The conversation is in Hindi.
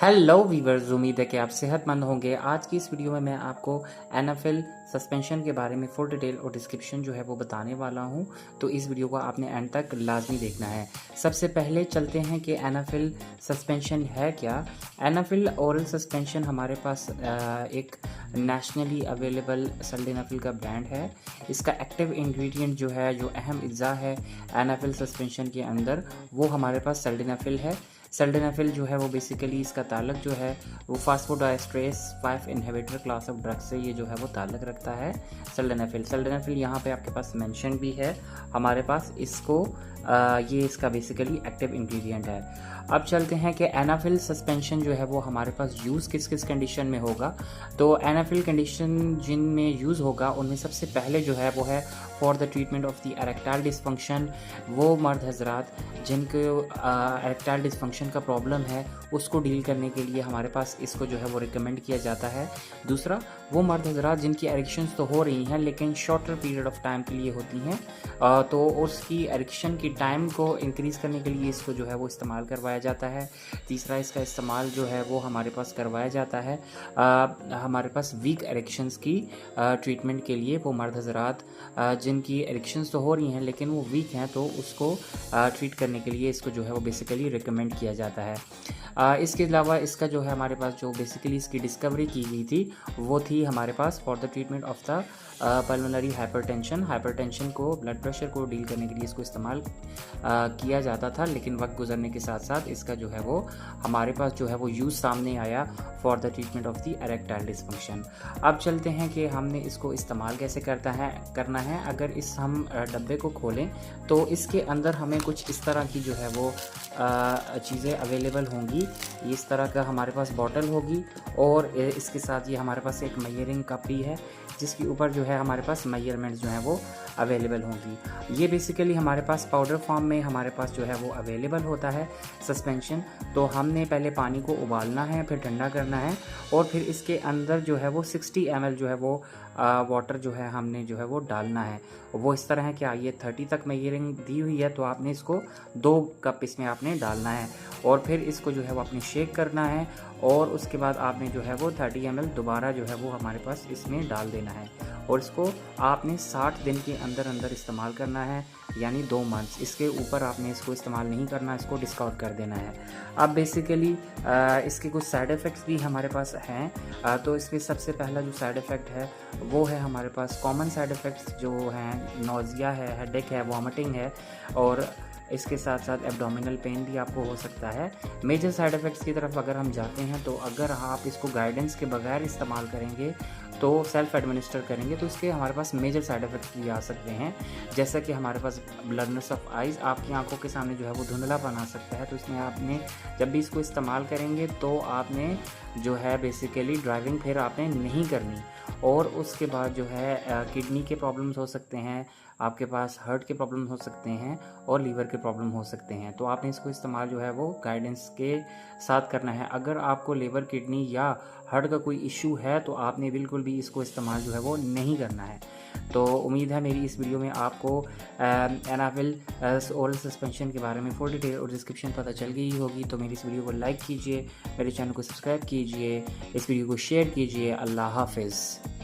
हेलो वीवर्स, उम्मीद है कि आप सेहतमंद होंगे। आज की इस वीडियो में मैं आपको एनाफिल सस्पेंशन के बारे में फुल डिटेल और डिस्क्रिप्शन जो है वो बताने वाला हूं, तो इस वीडियो को आपने एंड तक लाजमी देखना है। सबसे पहले चलते हैं कि एनाफिल सस्पेंशन है क्या। एनाफिल ओरल सस्पेंशन हमारे पास एक नेशनली अवेलेबल सल्डेनाफिल का ब्रांड है। इसका एक्टिव इंग्रेडिएंट जो है, जो अहम अज्जा है एनाफिल सस्पेंशन के अंदर, वो हमारे पास सल्डेनाफिल है। सल्डेनाफिल जो है वो बेसिकली इसका ताल्लुक जो है वो फास्फोडाइस्ट्रेस 5 इनहिबिटर क्लास ऑफ ड्रग से ये जो है वो ताल्लुक रखता है। सल्डेनाफिल यहाँ पे आपके पास मेंशन भी है हमारे पास इसको, ये इसका बेसिकली एक्टिव इंग्रेडिएंट है। अब चलते हैं कि एनाफिल सस्पेंशन जो है वो हमारे पास यूज़ किस किस कंडीशन में होगा। तो एनाफिल कंडीशन जिनमें यूज़ होगा उनमें सबसे पहले जो है वो है for the treatment of the erectile dysfunction. वो मर्द हजरात जिनको एरेक्टाइल डिस्फंक्शन का प्रॉब्लम है उसको डील करने के लिए हमारे पास इसको जो है वो रिकमेंड किया जाता है। दूसरा, वो मर्द हजरात जिनकी एरिक्शंस तो हो रही हैं लेकिन शॉर्टर पीरियड ऑफ टाइम के लिए होती हैं, तो उसकी एरिक्शन की टाइम को इंक्रीज़ करने के लिए इसको जो है वो इस्तेमाल करवाया जाता है। तीसरा, इसका इस्तेमाल जो है वो हमारे पास करवाया जाता है हमारे पास वीक एरिक्शंस की ट्रीटमेंट के लिए। वो मर्द हजरात जिनकी एरिक्शंस तो हो रही हैं लेकिन वो वीक हैं, तो उसको ट्रीट करने के लिए इसको जो है वो बेसिकली रिकमेंड किया जाता है। इसके अलावा इसका जो है हमारे पास जो बेसिकली इसकी डिस्कवरी की गई थी वो थी हमारे पास for the treatment of the pulmonary hypertension को, ब्लड प्रेशर को डील करने के लिए इसको इस्तेमाल किया जाता था। लेकिन वक्त गुजरने के साथ साथ इसका जो है वो हमारे पास जो है वो यूज़ सामने आया for the treatment of the erectile dysfunction. अब चलते हैं कि हमने इसको इस्तेमाल कैसे करना है। अगर इस हम डब्बे को खोलें तो इसके अंदर हमें कुछ इस तरह की जो है वो चीज़ें अवेलेबल होंगी। इस तरह का हमारे पास बॉटल होगी और इसके साथ ये हमारे पास एक मेजरिंग कप भी है जिसके ऊपर जो है हमारे पास मेजरमेंट्स जो हैं वो अवेलेबल होंगी। ये बेसिकली हमारे पास पाउडर फॉर्म में हमारे पास जो है वो अवेलेबल होता है सस्पेंशन। तो हमने पहले पानी को उबालना है, फिर ठंडा करना है और फिर इसके अंदर जो है वो 60 ml जो है वो वाटर जो है हमने जो है वो डालना है। वो इस तरह है कि ये 30 तक मेजरिंग दी हुई है, तो आपने इसको 2 कप इसमें आपने डालना है और फिर इसको जो है वो अपने शेक करना है और उसके बाद आपने जो है वो 30 ml दोबारा जो है वो हमारे पास इसमें डाल देना है और इसको आपने 60 दिन के अंदर अंदर इस्तेमाल करना है, यानी 2 मंथ्स। इसके ऊपर आपने इसको इस्तेमाल नहीं करना, इसको डिस्कार्ड कर देना है। अब बेसिकली इसके कुछ साइड इफ़ेक्ट्स भी हमारे पास हैं। तो इसमें सबसे पहला जो साइड इफ़ेक्ट है वो है हमारे पास कॉमन साइड इफ़ेक्ट्स जो हैं, नोज़िया है, हेडेक है, वॉमिटिंग है और इसके साथ साथ एब्डोमिनल पेन भी आपको हो सकता है। मेजर साइड इफ़ेक्ट्स की तरफ अगर हम जाते हैं तो अगर आप इसको गाइडेंस के बगैर इस्तेमाल करेंगे, तो सेल्फ एडमिनिस्टर करेंगे, तो इसके हमारे पास मेजर साइड इफ़ेक्ट्स भी आ सकते हैं। जैसा कि हमारे पास ब्लरनेस ऑफ आइज़, आपकी आंखों के सामने जो है वो धुंधलापन आ सकता है। तो इसमें आपने जब भी इसको इस्तेमाल करेंगे तो आपने जो है बेसिकली ड्राइविंग फिर आपने नहीं करनी। और उसके बाद जो है किडनी के प्रॉब्लम्स हो सकते हैं, आपके पास हार्ट के प्रॉब्लम हो सकते हैं और लीवर के प्रॉब्लम हो सकते हैं। तो आपने इसको इस्तेमाल जो है वो गाइडेंस के साथ करना है। अगर आपको लीवर, किडनी या हार्ट का कोई इशू है तो आपने बिल्कुल भी इसको इस्तेमाल जो है वो नहीं करना है। तो उम्मीद है मेरी इस वीडियो में आपको एनाफिल ओरल सस्पेंशन के बारे में फुल डिटेल और डिस्क्रिप्शन पता चल गई होगी। तो मेरी इस वीडियो को लाइक कीजिए, मेरे चैनल को सब्सक्राइब कीजिए, इस वीडियो को शेयर कीजिए। अल्लाह हाफिज़।